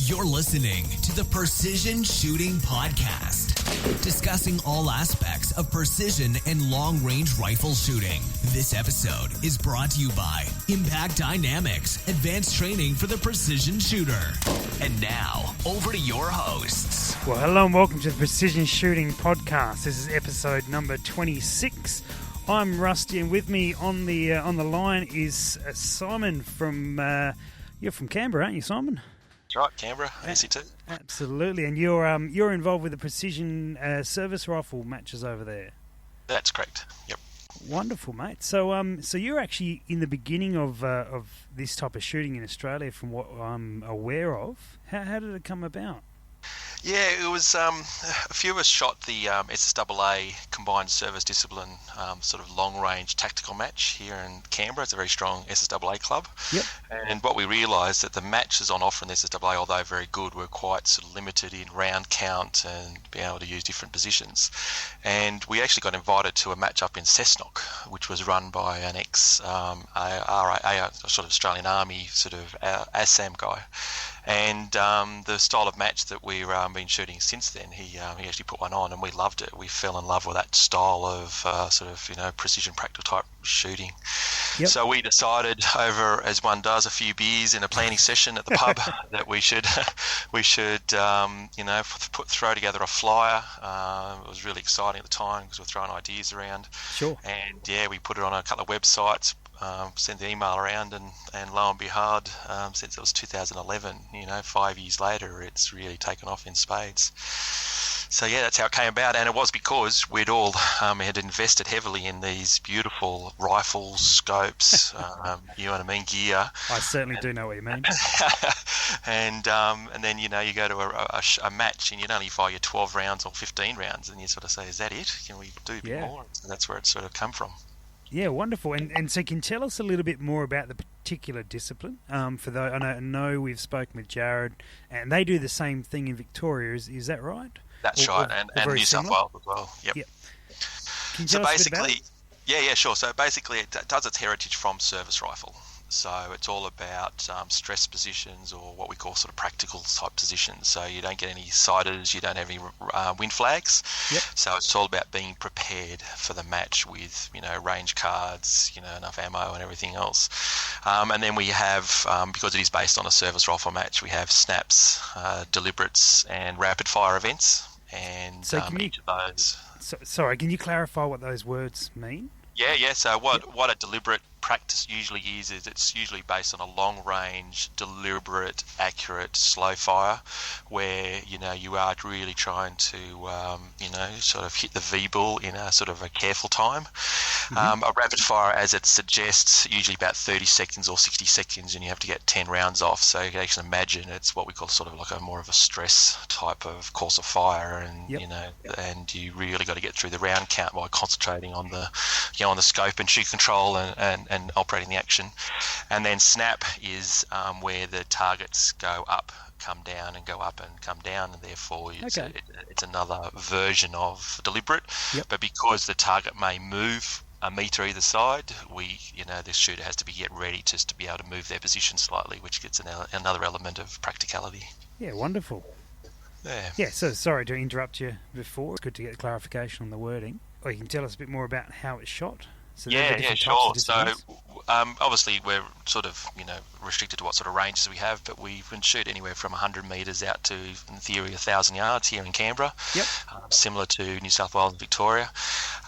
You're listening to the Precision Shooting Podcast, discussing all aspects of precision and long-range rifle shooting. This episode is brought to you by Impact Dynamics, advanced training for the precision shooter. And now, over to your hosts. Well, hello and welcome to the Precision Shooting Podcast. This is episode number 26. I'm Rusty, and with me on the line is Simon from. You're from Canberra, aren't you, Simon? That's right, Canberra, AC2. Absolutely, and you're involved with the precision service rifle matches over there. That's correct. Yep. Wonderful, mate. So you're actually in the beginning of this type of shooting in Australia, from what I'm aware of. How did it come about? Yeah, it was a few of us shot the SSAA combined service discipline sort of long-range tactical match here in Canberra. It's a very strong SSAA club. Yep. And what we realised that the matches on offer in the SSAA, although very good, were quite sort of limited in round count and being able to use different positions. And we actually got invited to a match up in Cessnock, which was run by an RIA, sort of Australian Army sort of Assam guy. And the style of match that we've been shooting since then, he actually put one on, and we loved it. We fell in love with that style of precision practical type shooting. Yep. So we decided, over as one does, a few beers in a planning session at the pub, that we should throw together a flyer. It was really exciting at the time because we were throwing ideas around. Sure. And yeah, we put it on a couple of websites. Sent the email around, and lo and behold, since it was 2011, 5 years later, it's really taken off in spades. So yeah, that's how it came about, and it was because we'd all had invested heavily in these beautiful rifles, scopes, gear. I certainly do know what you mean. And then you go to a match, and you'd only fire your 12 rounds or 15 rounds, and you sort of say, "Is that it? Can we do a bit more?" And that's where it sort of come from. Yeah, wonderful. And so can you tell us a little bit more about the particular discipline? For those, I know we've spoken with Jared, and they do the same thing in Victoria. Is that right? That's right, and New South Wales as well. Yep. Can you tell us a bit about it? Yeah, sure. So basically, it does its heritage from service rifle. So it's all about stress positions, or what we call sort of practical type positions. So you don't get any sighters, you don't have any wind flags. Yep. So it's all about being prepared for the match with, range cards, enough ammo and everything else. And then we have, because it is based on a service rifle match, we have snaps, deliberates, and rapid fire events. And so each of those. Sorry, can you clarify what those words mean? Yeah. So what a deliberate practice usually is it's usually based on a long range, deliberate, accurate, slow fire, where you are really trying to sort of hit the V-bull in a sort of a careful time. Mm-hmm. A rapid fire, as it suggests, usually about 30 seconds or 60 seconds, and you have to get 10 rounds off. So you can actually imagine it's what we call sort of like a more of a stress type of course of fire, and and you really got to get through the round count by concentrating on the on the scope and shoot control and operating the action. And then snap is where the targets go up, come down, and go up and come down, and therefore it's another version of deliberate. Yep. But because the target may move a metre either side, the shooter has to get ready just to be able to move their position slightly, which gets another element of practicality. Yeah, wonderful. Yeah, so sorry to interrupt you before. It's good to get clarification on the wording. Or you can tell us a bit more about how it's shot. So sure. So obviously we're sort of, restricted to what sort of ranges we have, but we can shoot anywhere from 100 metres out to, in theory, 1,000 yards here in Canberra. Yep. Similar to New South Wales and Victoria.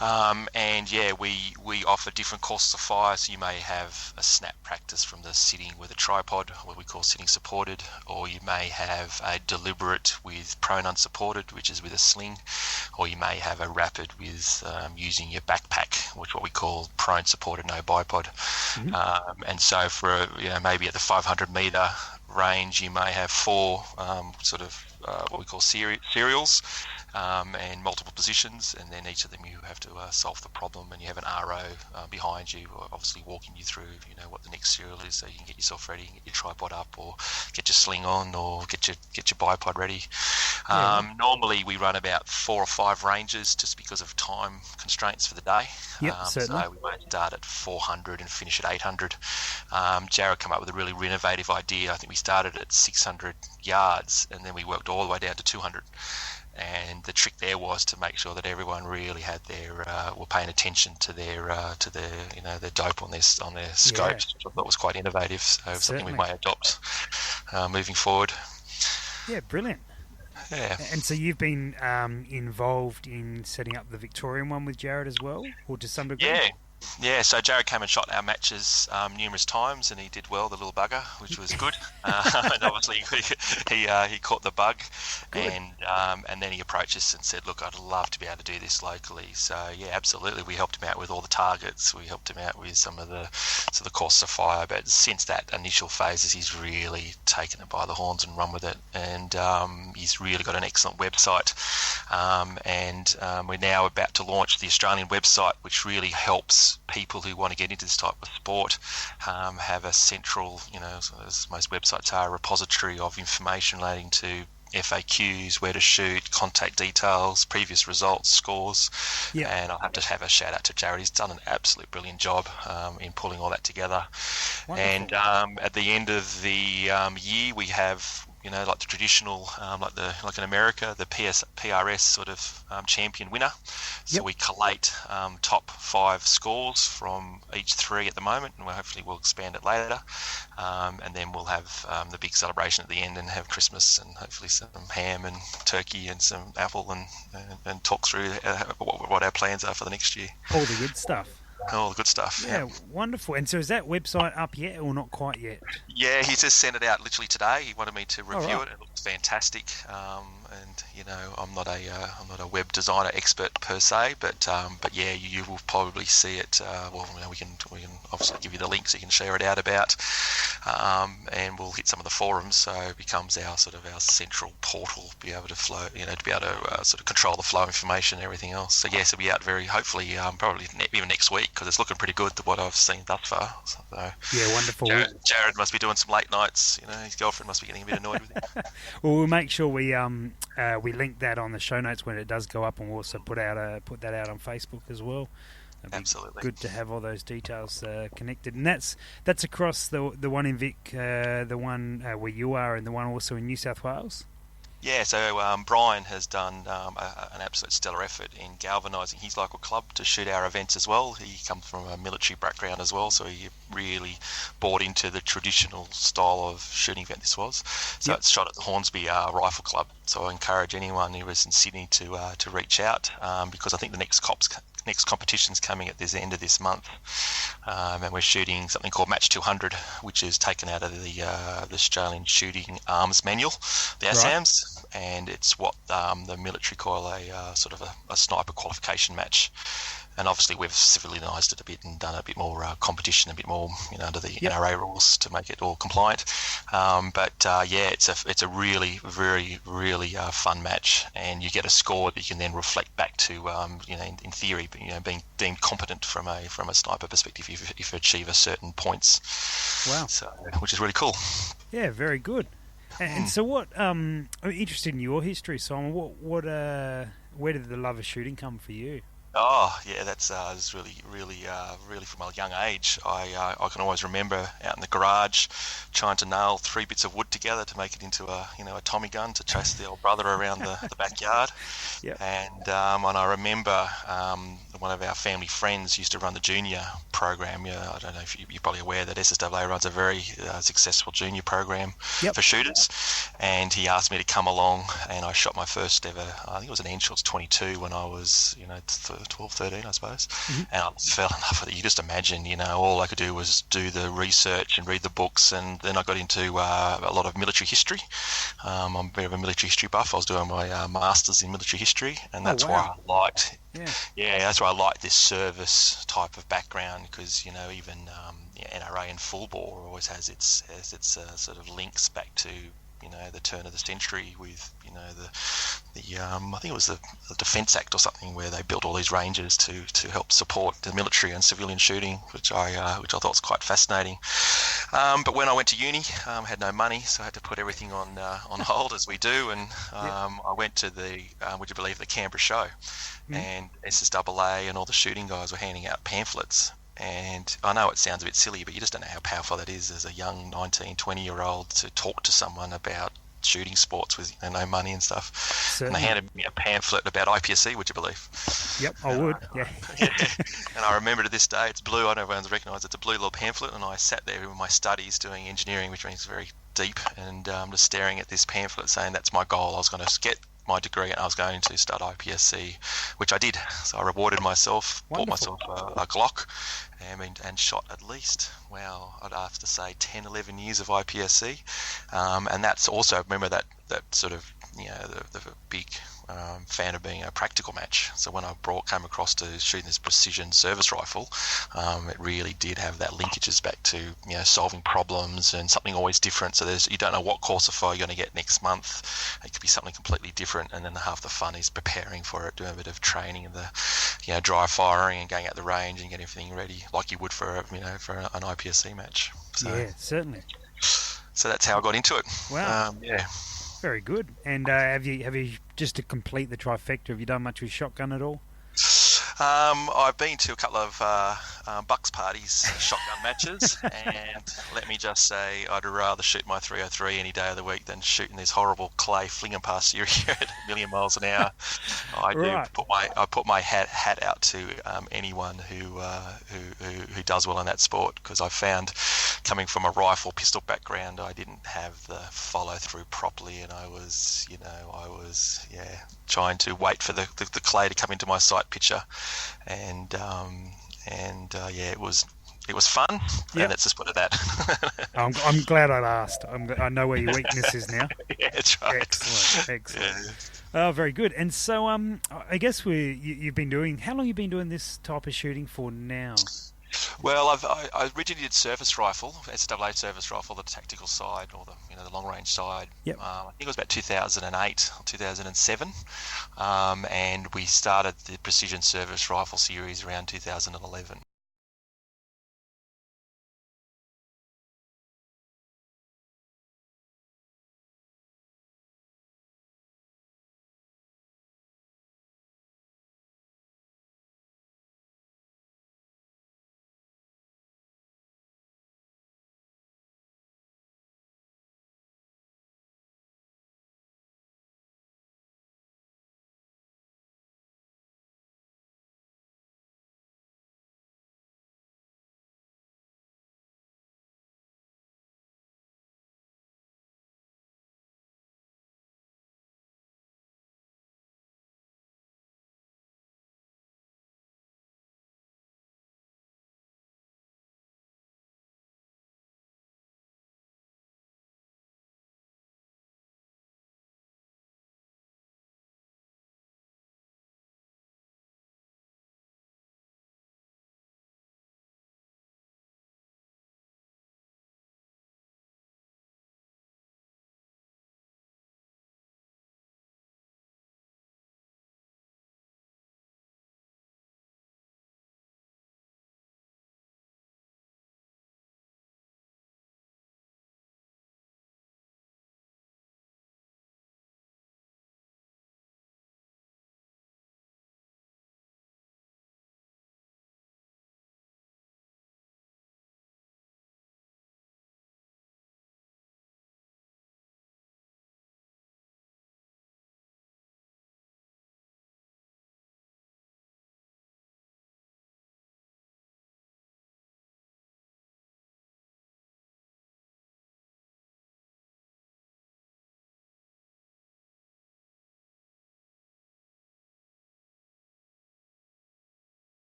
We offer different courses of fire. So you may have a snap practice from the sitting with a tripod, what we call sitting supported, or you may have a deliberate with prone unsupported, which is with a sling, or you may have a rapid with using your backpack, which what we call prone supported, no bipod. Mm-hmm. And so for maybe at the 500 metre range, you may have four what we call serials, and multiple positions, and then each of them you have to solve the problem, and you have an RO behind you, obviously walking you through what the next serial is, so you can get yourself ready, get your tripod up, or get your sling on, or get your bipod ready. Normally we run about 4 or 5 ranges just because of time constraints for the day. Yep, certainly. So we might start at 400 and finish at 800. Jared came up with a really innovative idea. I think we started at 600 yards and then we worked all the way down to 200. And the trick there was to make sure that everyone really had were paying attention to their dope on their scopes, which I thought was quite innovative. So Certainly. something we may adopt moving forward. Yeah, brilliant. Yeah. And so you've been involved in setting up the Victorian one with Jared as well, or to some degree? Yeah, so Jared came and shot our matches numerous times, and he did well, the little bugger, which was good. And obviously he caught the bug, and then he approached us and said, "Look, I'd love to be able to do this locally." So yeah, absolutely, we helped him out with all the targets. We helped him out with some of the courses of fire. But since that initial phases, he's really taken it by the horns and run with it, and he's really got an excellent website. And we're now about to launch the Australian website, which really helps people who want to get into this type of sport have a central, as most websites are, a repository of information relating to FAQs, where to shoot, contact details, previous results, scores. Yeah. And I have to have a shout out to Jared. He's done an absolute brilliant job in pulling all that together. Wonderful. And at the end of the year, we have like the traditional, like in America, the PRS sort of champion winner. So we collate top 5 scores from each 3 at the moment, and hopefully we'll expand it later. And then we'll have the big celebration at the end and have Christmas and hopefully some ham and turkey and some apple and talk through what our plans are for the next year. All the good stuff. All the good stuff. Yeah, wonderful. And so is that website up yet or not quite yet? Yeah, he just sent it out literally today. He wanted me to review it. It looks fantastic. And I'm not a web designer expert per se, but yeah, you will probably see it. We can obviously give you the link so you can share it out about, and we'll hit some of the forums. So it becomes our central portal, be able to flow, to be able to sort of control the flow of information and everything else. So yes, it'll be out very hopefully probably even next week, because it's looking pretty good to what I've seen thus far. So, yeah, wonderful. Jared must be doing some late nights. His girlfriend must be getting a bit annoyed with him. Well, we'll make sure we link that on the show notes when it does go up, and we'll also put that out on Facebook as well. Absolutely. Good to have all those details connected, and that's across the one in Vic, the one where you are, and the one also in New South Wales. Yeah, so Brian has done an absolute stellar effort in galvanising his local club to shoot our events as well. He comes from a military background as well, so he really bought into the traditional style of shooting event this was. So It's shot at the Hornsby Rifle Club. So I encourage anyone who is in Sydney to reach out, because I think the next competition's coming at the end of this month, and we're shooting something called Match 200, which is taken out of the Australian Shooting Arms Manual, the ASAMs, and it's what the military call a sniper qualification match. And obviously we've civilised it a bit and done a bit more competition, a bit more under the NRA rules to make it all compliant. It's a really, very, really fun match, and you get a score that you can then reflect back to, in theory, being deemed competent from a sniper perspective if you achieve a certain points. Wow! So, which is really cool. Yeah, very good. And so, what? I'm interested in your history, Simon. Where did the love of shooting come for you? Oh yeah, that's really from a young age. I can always remember out in the garage trying to nail 3 bits of wood together to make it into a Tommy gun to chase the old brother around the backyard. Yep. And I remember one of our family friends used to run the junior program. I don't know if you're probably aware that SSWA runs a very successful junior program for shooters. And he asked me to come along, and I shot my first ever. I think it was an Enshields 22 when I was 12, 13, I suppose. Mm-hmm. And I fell in love with it. You just imagine, all I could do was do the research and read the books, and then I got into a lot of military history. I'm a bit of a military history buff. I was doing my master's in military history, and that's why I liked. Yeah, that's why I like this service type of background, because even NRA and full bore always has its sort of links back to the turn of the century with the I think it was the Defence Act or something, where they built all these ranges to help support the military and civilian shooting, which I thought was quite fascinating. But when I went to uni, I had no money, so I had to put everything on hold, as we do, and I went to the would you believe, the Canberra show, and SSAA and all the shooting guys were handing out pamphlets. And I know it sounds a bit silly, but you just don't know how powerful that is as a young 19, 20-year-old to talk to someone about shooting sports with no money and stuff. Certainly. And they handed me a pamphlet about IPSC, would you believe? Yep, I would, yeah. And I remember to this day, it's blue. I don't know if everyone's recognised it's a blue little pamphlet, and I sat there in my studies doing engineering, which means very deep, and just staring at this pamphlet saying that's my goal. I was going to get my degree and I was going to start IPSC, which I did. So I rewarded myself, Wonderful. bought myself a Glock, and shot at least, I'd have to say 10, 11 years of IPSC. And that's also, remember that sort of, the big fan of being a practical match. So when I came across to shooting this precision service rifle, it really did have that linkages back to solving problems and something always different. So you don't know what course of fire you're going to get next month. It could be something completely different, and then half the fun is preparing for it, doing a bit of training in the dry firing and going out the range and getting everything ready like you would for an IPSC match. So, yeah, certainly. So that's how I got into it. Wow. Yeah. Very good. And have you just to complete the trifecta, have you done much with shotgun at all? I've been to a couple of Bucks parties, shotgun matches, and let me just say I'd rather shoot my 303 any day of the week than shooting this horrible clay flinging past you here at a million miles an hour. I put my hat out to anyone who does well in that sport, because I found, coming from a rifle pistol background, I didn't have the follow through properly, and I was trying to wait for the clay to come into my sight picture, and it was fun. Yep. And let's just put it at that. I'm glad I asked. I know where your weakness is now. Yeah, that's right. Excellent. Yeah. Oh, very good. And so, I guess you've been doing. How long have you been doing this type of shooting for now? Well, I originally did service rifle, NSW service rifle, the tactical side, or the long range side. Yep. I think it was about 2008 or 2007, and we started the precision service rifle series around 2011.